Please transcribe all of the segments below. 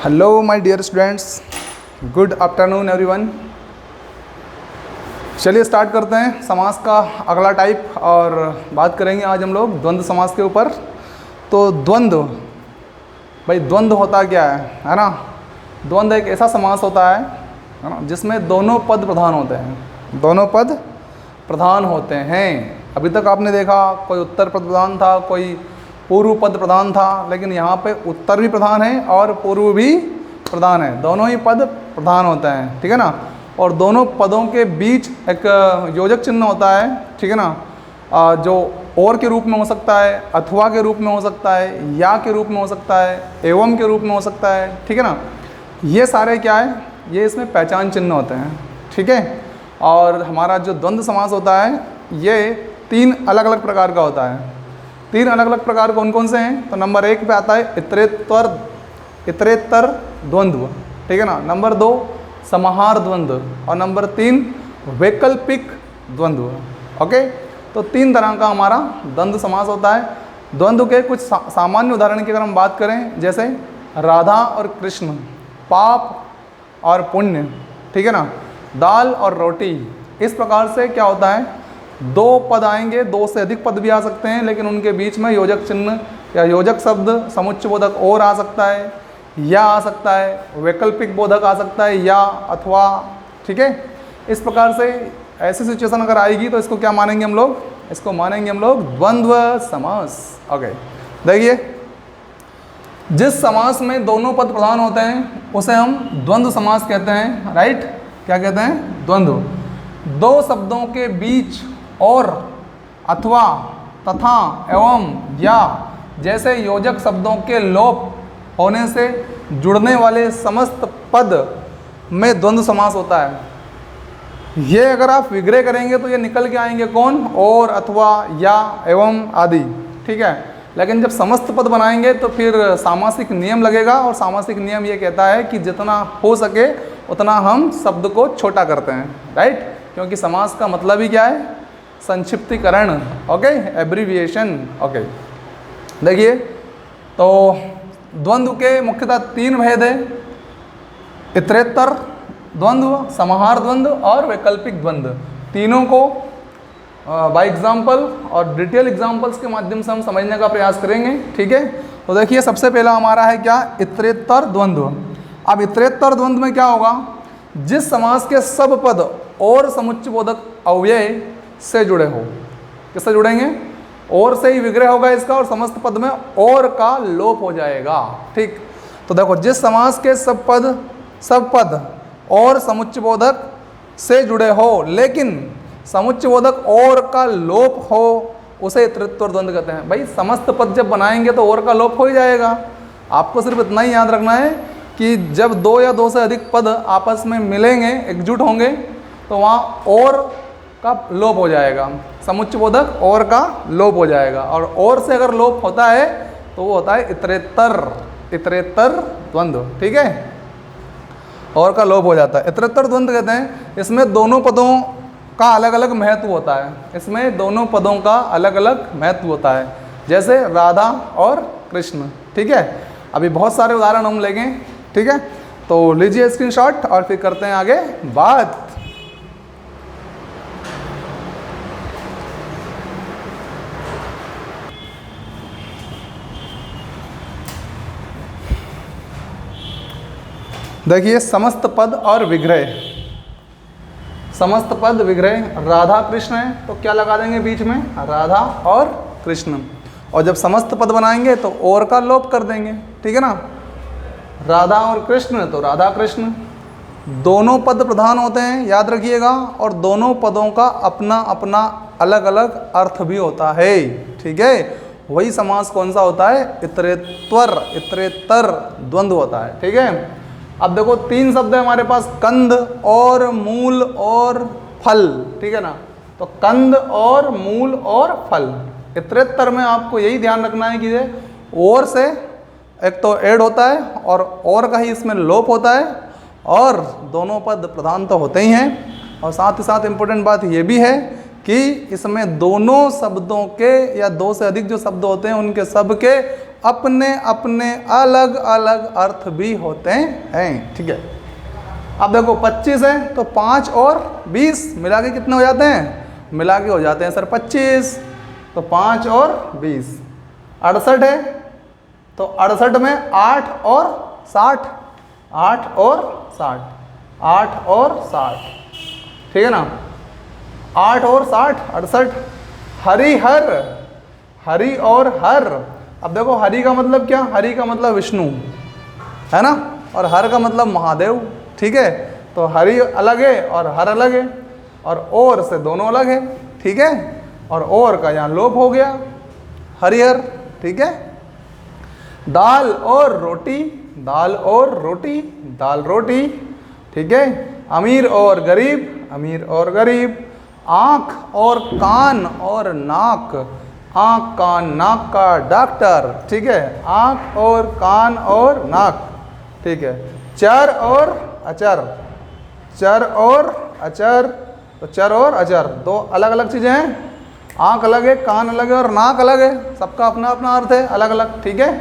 Hello my dear students, good afternoon everyone. चलिए start करते हैं समास का अगला टाइप और बात करेंगे आज हम लोग द्वंद्व समास के ऊपर। तो द्वंद्व, भाई द्वंद्व होता क्या है ना। द्वंद्व एक ऐसा समास होता है ना जिसमें दोनों पद प्रधान होते हैं। दोनों पद प्रधान होते हैं। अभी तक आपने देखा कोई उत्तर पद प्रधान था, कोई पूर्व पद प्रधान था, लेकिन यहाँ पे उत्तर भी प्रधान है और पूर्व भी प्रधान है। दोनों ही पद प्रधान होते हैं, ठीक है ना। और दोनों पदों के बीच एक योजक चिन्ह होता है, ठीक है ना, जो और के रूप में हो सकता है, अथवा के रूप में हो सकता है, या के रूप में हो सकता है, एवं के रूप में हो सकता है, ठीक है ना। ये सारे क्या है, ये इसमें पहचान चिन्ह होते हैं, ठीक है। और हमारा जो द्वंद्व समास होता है ये तीन अलग अलग प्रकार का होता है। तीन अलग अलग प्रकार कौन कौन से हैं? तो नंबर 1 पे आता है इतरेत्तर द्वंद्व, ठीक है ना। नंबर 2 समाहार द्वंद्व और नंबर 3 वैकल्पिक द्वंद्व। ओके, तो तीन तरह का हमारा द्वंद्व समास होता है। द्वंद्व के कुछ सामान्य उदाहरण की अगर हम बात करें, जैसे राधा और कृष्ण, पाप और पुण्य, ठीक है ना, दाल और रोटी। इस प्रकार से क्या होता है, दो पद आएंगे, दो से अधिक पद भी आ सकते हैं, लेकिन उनके बीच में योजक चिन्ह या योजक शब्द समुच्चय बोधक और आ सकता है, या आ सकता है, वैकल्पिक बोधक आ सकता है, या अथवा, ठीक है। इस प्रकार से ऐसी सिचुएशन अगर आएगी तो इसको क्या मानेंगे हम लोग? इसको मानेंगे हम लोग द्वंद्व समास। ओके, देखिए जिस समास में दोनों पद प्रधान होते हैं उसे हम द्वंद्व समास कहते हैं, राइट। क्या कहते हैं? द्वंद्व। दो शब्दों के बीच और, अथवा, तथा, एवं, या जैसे योजक शब्दों के लोप होने से जुड़ने वाले समस्त पद में द्वंद्व समास होता है। ये अगर आप विग्रह करेंगे तो ये निकल के आएंगे कौन? और, अथवा, या, एवं आदि, ठीक है। लेकिन जब समस्त पद बनाएंगे तो फिर सामासिक नियम लगेगा, और सामासिक नियम ये कहता है कि जितना हो सके उतना हम शब्द को छोटा करते हैं, राइट। क्योंकि समास का मतलब ही क्या है? संक्षिप्तीकरण, ओके, एब्रीविएशन। ओके, देखिए तो द्वंद्व के मुख्यतः तीन भेद है: इतरेत्तर द्वंद्व, समाहार द्वंद्व और वैकल्पिक द्वंद्व। तीनों को बाय एग्जाम्पल और डिटेल एग्जाम्पल्स के माध्यम से हम समझने का प्रयास करेंगे, ठीक है। तो देखिए सबसे पहला हमारा है क्या? इतरेत्तर द्वंद्व। अब इतरेत्तर द्वंद्व में क्या होगा? जिस समास के सब पद और समुच्चय बोधक अव्यय से जुड़े हो। किससे जुड़ेंगे? और से ही विग्रह होगा इसका, और समस्त पद में और का लोप हो जाएगा, ठीक। तो देखो जिस समास के सब पद और समुच्चय बोधक से जुड़े हो, लेकिन समुच्चय बोधक और का लोप हो, उसे इतरेत्तर द्वंद्व कहते हैं। भाई समस्त पद जब बनाएंगे तो और का लोप हो ही जाएगा। आपको सिर्फ इतना ही याद रखना है कि जब दो या दो से अधिक पद आपस में मिलेंगे, एकजुट होंगे, तो वहाँ और का लोप हो जाएगा, समुच्चय बोधक और का लोप हो जाएगा। और से अगर लोप होता है तो वो होता है इतरेत्तर द्वंद्व, ठीक है। और का लोप हो जाता है, इतरेत्तर द्वंद्व कहते हैं। इसमें दोनों पदों का अलग अलग महत्व होता है। इसमें दोनों पदों का अलग अलग महत्व होता है, जैसे राधा और कृष्ण, ठीक है। अभी बहुत सारे उदाहरण हम लेंगे, ठीक है। तो लीजिए स्क्रीनशॉट और फिर करते हैं आगे बात। देखिए समस्त पद और विग्रह। समस्त पद विग्रह राधा कृष्ण है तो क्या लगा देंगे बीच में? राधा और कृष्ण। और जब समस्त पद बनाएंगे तो और का लोप कर देंगे, ठीक है ना। राधा और कृष्ण तो राधा कृष्ण। दोनों पद प्रधान होते हैं, याद रखिएगा, और दोनों पदों का अपना अपना अलग अलग अर्थ भी होता है, ठीक है। वही समास कौन सा होता है? इतरेत्तर द्वंद्व होता है, ठीक है। अब देखो तीन शब्द है हमारे पास, कंद और मूल और फल, ठीक है ना। तो कंद और मूल और फल। इतरेत्तर में आपको यही ध्यान रखना है कि ये और से एक तो ऐड होता है और का ही इसमें लोप होता है, और दोनों पद प्रधान तो होते ही हैं। और साथ ही साथ इम्पोर्टेंट बात ये भी है कि इसमें दोनों शब्दों के या दो से अधिक जो शब्द होते हैं उनके सब के अपने अपने अलग अलग अर्थ भी होते हैं, ठीक है। अब देखो 25 है तो 5 और 20 मिला के कितने हो जाते हैं? मिला के हो जाते हैं सर 25, तो 5 और 20 68 है, तो 68 में 8 और 60, 8 और 60, 8 और 60, ठीक है ना, 8 और 60 68। हरिहर, हरि और हर, अब देखो हरि का मतलब क्या? हरि का मतलब विष्णु है ना, और हर का मतलब महादेव, ठीक है। तो हरि अलग है और हर अलग है, और से दोनों अलग है, ठीक है। और का यहाँ लोप हो गया, हरिहर, ठीक है। दाल और रोटी, दाल और रोटी, दाल रोटी, ठीक है। अमीर और गरीब, अमीर और गरीब। आँख और कान और नाक, आँख कान नाक का डॉक्टर, ठीक है। आँख और कान और नाक, ठीक है। चर और अचर, चर और अचर, तो चर और अचर दो अलग अलग चीज़ें हैं। आँख अलग है, कान अलग है और नाक अलग है, सबका अपना अपना अर्थ है, अलग अलग, ठीक है।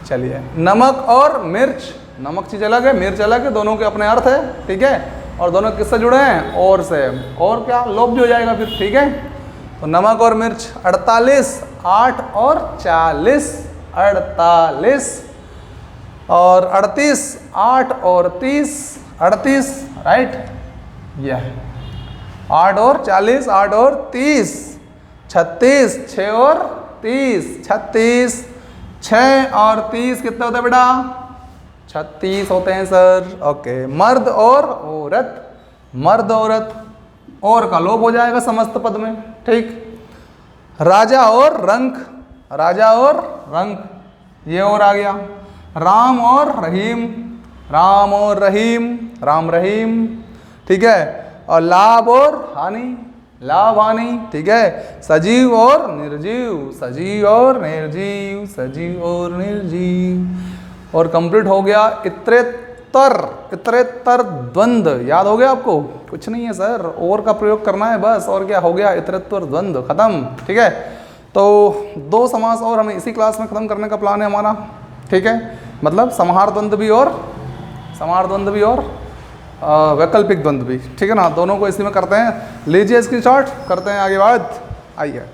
चलिए, नमक और मिर्च, नमक चीज़ अलग है, मिर्च अलग है, दोनों के अपने अर्थ है, ठीक है। और दोनों किससे जुड़े हैं? और से, और क्या लोप भी हो जाएगा फिर, ठीक है। तो नमक और मिर्च 48, 8 और 40 48, और 38 8 और 30 38, राइट, यह 8 और 40, 8 और 30 36, 6 और 30 36, 6 और 30 कितने होते हैं बेटा? 36 होते हैं सर, ओके। मर्द और औरत, मर्द औरत, और का लोप हो जाएगा समस्त पद में, ठीक। राजा और रंक, राजा और रंक, ये और आ गया। राम और रहीम, राम और रहीम, राम रहीम, ठीक है। और लाभ और हानि, लाभ हानि, ठीक है। सजीव और निर्जीव, सजीव और निर्जीव, सजीव और निर्जीव। और कंप्लीट हो गया इतरेतर, इतरेतर द्वंद्व, याद हो गया आपको? कुछ नहीं है सर, और का प्रयोग करना है बस, और क्या हो गया? इतरेतर द्वंद्व खत्म, ठीक है। तो 2 समास और हमें इसी क्लास में खत्म करने का प्लान है हमारा, ठीक है। मतलब समाहार द्वंद्व भी और समाहार द्वंद्व भी और वैकल्पिक द्वंद्व भी, ठीक है ना। दोनों को इसी में करते हैं। लीजिए स्क्रीनशॉट, करते हैं आगे बात, आइए।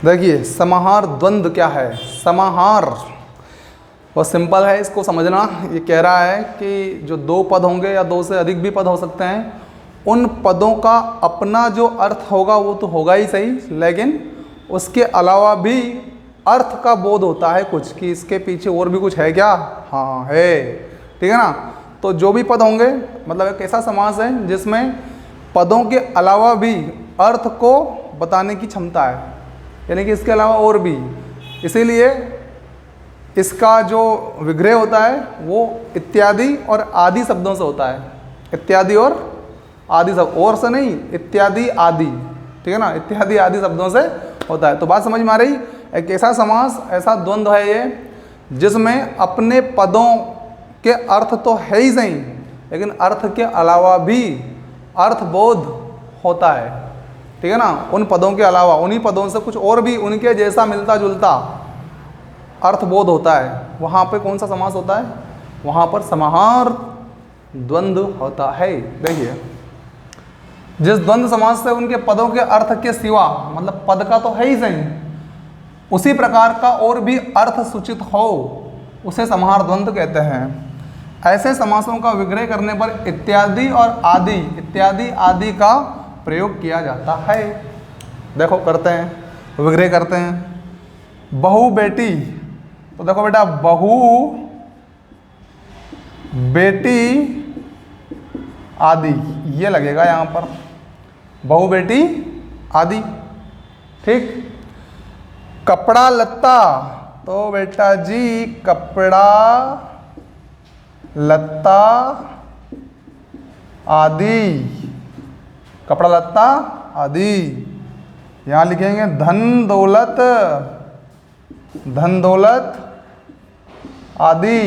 देखिए समाहार द्वंद्व क्या है। समाहार बहुत सिंपल है, इसको समझना। ये कह रहा है कि जो 2 पद होंगे या 2 से अधिक भी पद हो सकते हैं, उन पदों का अपना जो अर्थ होगा वो तो होगा ही सही, लेकिन उसके अलावा भी अर्थ का बोध होता है कुछ, कि इसके पीछे और भी कुछ है क्या? हाँ है, ठीक है ना। तो जो भी पद होंगे, मतलब एक ऐसा समास है जिसमें पदों के अलावा भी अर्थ को बताने की क्षमता है, यानी कि इसके अलावा और भी। इसीलिए इसका जो विग्रह होता है वो इत्यादि और आदि शब्दों से होता है। इत्यादि और आदि शब्द, और से नहीं, इत्यादि आदि, ठीक है ना। इत्यादि आदि शब्दों से होता है। तो बात समझ में आ रही? एक ऐसा समास, ऐसा द्वंद्व है ये, जिसमें अपने पदों के अर्थ तो है ही सही, लेकिन अर्थ के अलावा भी अर्थबोध होता है, ठीक है ना। उन पदों के अलावा, उन्हीं पदों से कुछ और भी उनके जैसा मिलता जुलता अर्थबोध होता है। वहाँ पे कौन सा समास होता है? वहाँ पर समाहार द्वंद्व होता है। देखिए, जिस द्वंद्व समास से उनके पदों के अर्थ के सिवा, मतलब पद का तो है ही सही, उसी प्रकार का और भी अर्थ सूचित हो, उसे समाहार द्वंद्व कहते हैं। ऐसे समासों का विग्रह करने पर इत्यादि और आदि, इत्यादि आदि का प्रयोग किया जाता है। देखो करते हैं, विग्रह करते हैं। बहु बेटी, तो देखो बेटा, बहु बेटी आदि, ये लगेगा यहाँ पर, बहु बेटी आदि, ठीक। कपड़ा लत्ता, तो बेटा जी कपड़ा लत्ता आदि, कपड़ा लत्ता आदि। यहाँ लिखेंगे धन दौलत, धन दौलत आदि,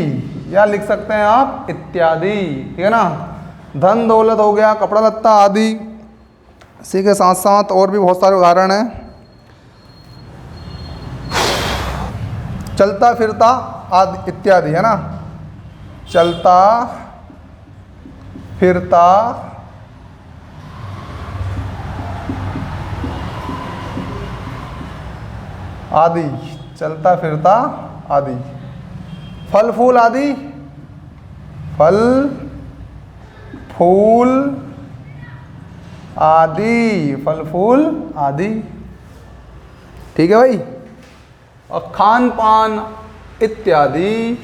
या लिख सकते हैं आप इत्यादि, ठीक है ना। धन दौलत हो गया, कपड़ा लत्ता आदि। इसी के साथ साथ और भी बहुत सारे उदाहरण हैं। चलता फिरता आदि इत्यादि, है ना। चलता फिरता आदि, चलता फिरता आदि। फल फूल आदि, फल फूल आदि, फल फूल आदि, ठीक है भाई। और खान पान इत्यादि,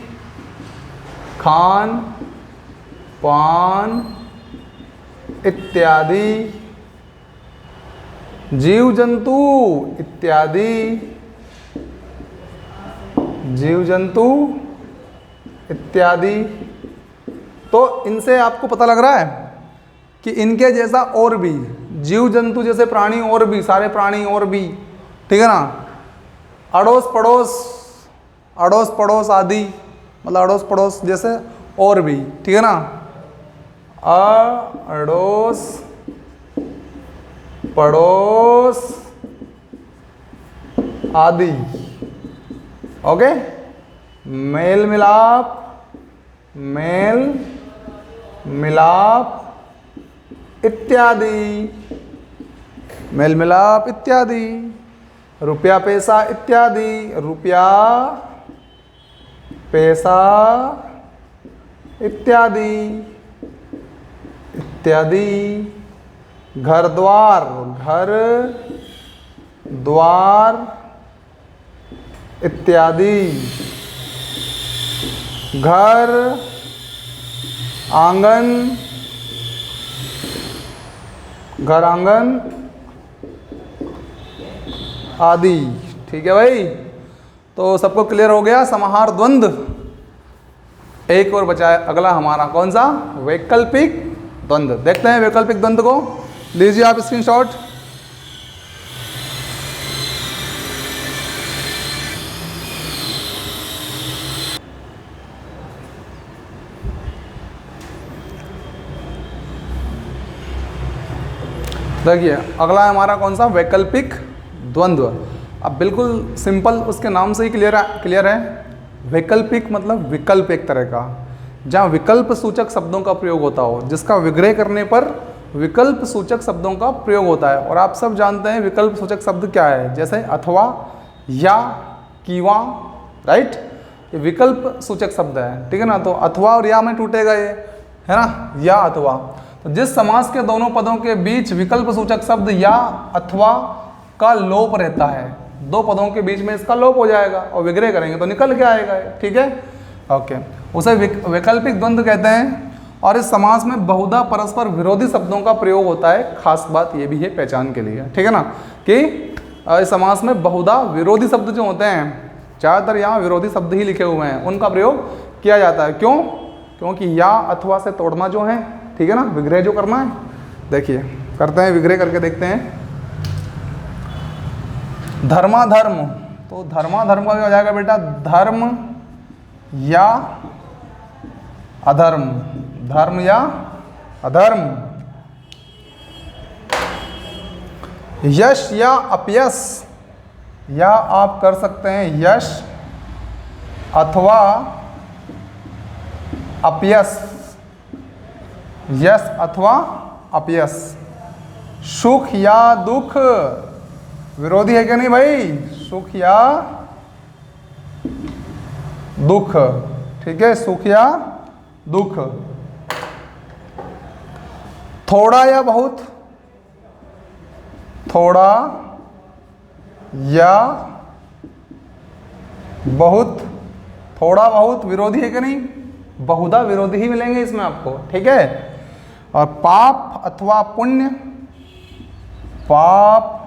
खान पान इत्यादि। जीव जंतु इत्यादि, जीव जंतु इत्यादि। तो इनसे आपको पता लग रहा है कि इनके जैसा और भी जीव जंतु जैसे प्राणी और भी, सारे प्राणी और भी, ठीक है ना। अड़ोस पड़ोस, अड़ोस पड़ोस आदि, मतलब अड़ोस पड़ोस जैसे और भी, ठीक है ना। अड़ोस पड़ोस आदि, ओके। मेल मिलाप, मेल मिलाप इत्यादि, मेल मिलाप इत्यादि। रुपया पैसा इत्यादि, रुपया पैसा इत्यादि इत्यादि। घर द्वार, घर द्वार इत्यादि। घर आंगन, घर आंगन आदि, ठीक है भाई। तो सबको क्लियर हो गया समाहार द्वंद्व। एक और बचा है अगला हमारा, कौन सा? वैकल्पिक द्वंद्व। देखते हैं वैकल्पिक द्वंद्व को, लीजिए आप स्क्रीनशॉट। देखिए अगला है हमारा कौन सा? वैकल्पिक द्वंद्व। अब बिल्कुल सिंपल उसके नाम से ही क्लियर है। वैकल्पिक मतलब विकल्प एक तरह का, जहाँ विकल्प सूचक शब्दों का प्रयोग होता हो, जिसका विग्रह करने पर विकल्प सूचक शब्दों का प्रयोग होता है। और आप सब जानते हैं विकल्प सूचक शब्द क्या है, जैसे अथवा, या, कीवा, राइट। ये विकल्प सूचक शब्द है, ठीक है ना। तो अथवा और या में टूटेगा ये, है ना, या अथवा। तो जिस समास के दोनों पदों के बीच विकल्प सूचक शब्द या अथवा का लोप रहता है, दो पदों के बीच में इसका लोप हो जाएगा और विग्रह करेंगे तो निकल के आएगा, ठीक है, ओके। उसे वैकल्पिक द्वंद्व कहते हैं। और इस समास में बहुधा परस्पर विरोधी शब्दों का प्रयोग होता है। खास बात ये भी है पहचान के लिए, ठीक है ना, कि इस समास में बहुधा विरोधी शब्द जो होते हैं, ज़्यादातर यहाँ विरोधी शब्द ही लिखे हुए हैं, उनका प्रयोग किया जाता है। क्यों? क्योंकि या अथवा से तोड़ना जो है, ठीक है ना, विग्रह जो करना है। देखिए करते हैं, विग्रह करके देखते हैं। धर्माधर्म, तो धर्माधर्म का क्या हो जाएगा बेटा? धर्म या अधर्म, धर्म या अधर्म। यश या अपयश, या आप कर सकते हैं यश अथवा अपयश, यश अथवा अपयश। सुख या दुख, विरोधी है क्या नहीं भाई? सुख या दुख, ठीक है, सुख या दुख। थोड़ा या बहुत, थोड़ा या बहुत, थोड़ा बहुत विरोधी है कि नहीं? बहुधा विरोधी ही मिलेंगे इसमें आपको, ठीक है। और पाप अथवा पुण्य, पाप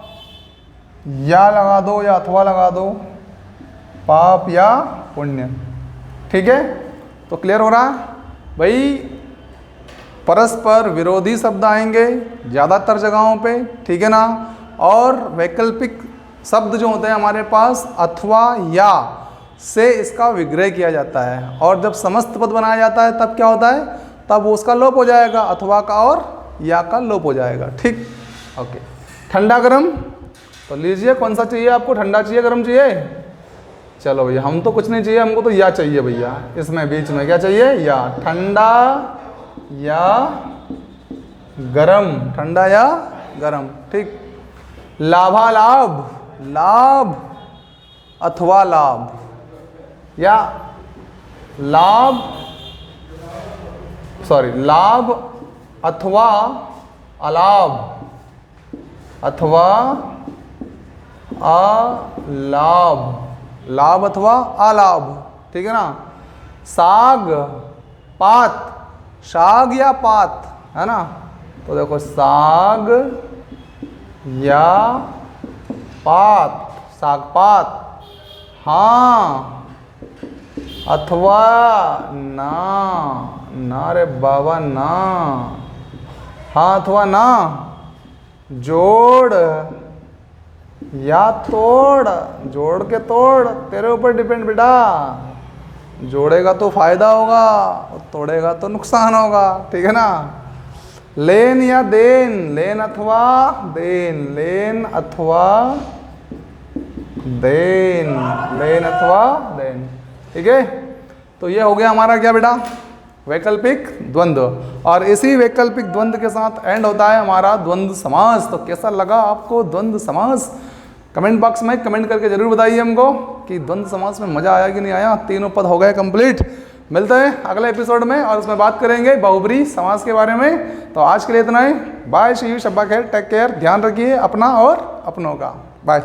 या लगा दो या अथवा लगा दो, पाप या पुण्य, ठीक है। तो क्लियर हो रहा है भाई? परस्पर विरोधी शब्द आएंगे ज़्यादातर जगहों पे, ठीक है ना। और वैकल्पिक शब्द जो होते हैं हमारे पास अथवा या से इसका विग्रह किया जाता है, और जब समस्त पद बनाया जाता है तब क्या होता है, तब उसका लोप हो जाएगा, अथवा का और या का लोप हो जाएगा। ठीक, ओके। ठंडा गरम, तो लीजिए कौन सा चाहिए आपको, ठंडा चाहिए गरम चाहिए? चलो भैया, हम तो कुछ नहीं चाहिए, हमको तो या चाहिए भैया, इसमें बीच में क्या चाहिए, या। ठंडा या गरम, ठंडा या गरम। ठीक। लाभालाभ, लाभ अथवा लाभ, या लाभ, सॉरी, लाभ अथवा अलाभ, अथवा अलाभ, लाभ अथवा अलाभ। ठीक है ना। साग, पात, साग या पात, है ना। तो देखो साग या पात, साग पात, हाँ अथवा ना, ना रे बाबा ना, हाँ अथवा ना, जोड़ या तोड़, जोड़ के तोड़, तेरे ऊपर डिपेंड बेटा, जोड़ेगा तो फायदा होगा और तोड़ेगा तो नुकसान होगा। ठीक है ना। लेन या देन, लेन अथवा देन, लेन अथवा देन, लेन अथवा देन। ठीक है। तो ये हो गया हमारा क्या बेटा, वैकल्पिक द्वंद्व। और इसी वैकल्पिक द्वंद्व के साथ एंड होता है हमारा द्वंद्व समास। तो कैसा लगा आपको द्वंद्व समास? कमेंट बॉक्स में कमेंट करके जरूर बताइए हमको कि द्वंद्व समास में मजा आया कि नहीं आया। तीनों पद हो गए कंप्लीट। मिलते हैं अगले एपिसोड में और उसमें बात करेंगे बहुब्री समास के बारे में। तो आज के लिए इतना ही। बाय, सी यू, शब्बा खैर, टेक केयर, ध्यान रखिए अपना और अपनों का। बाय।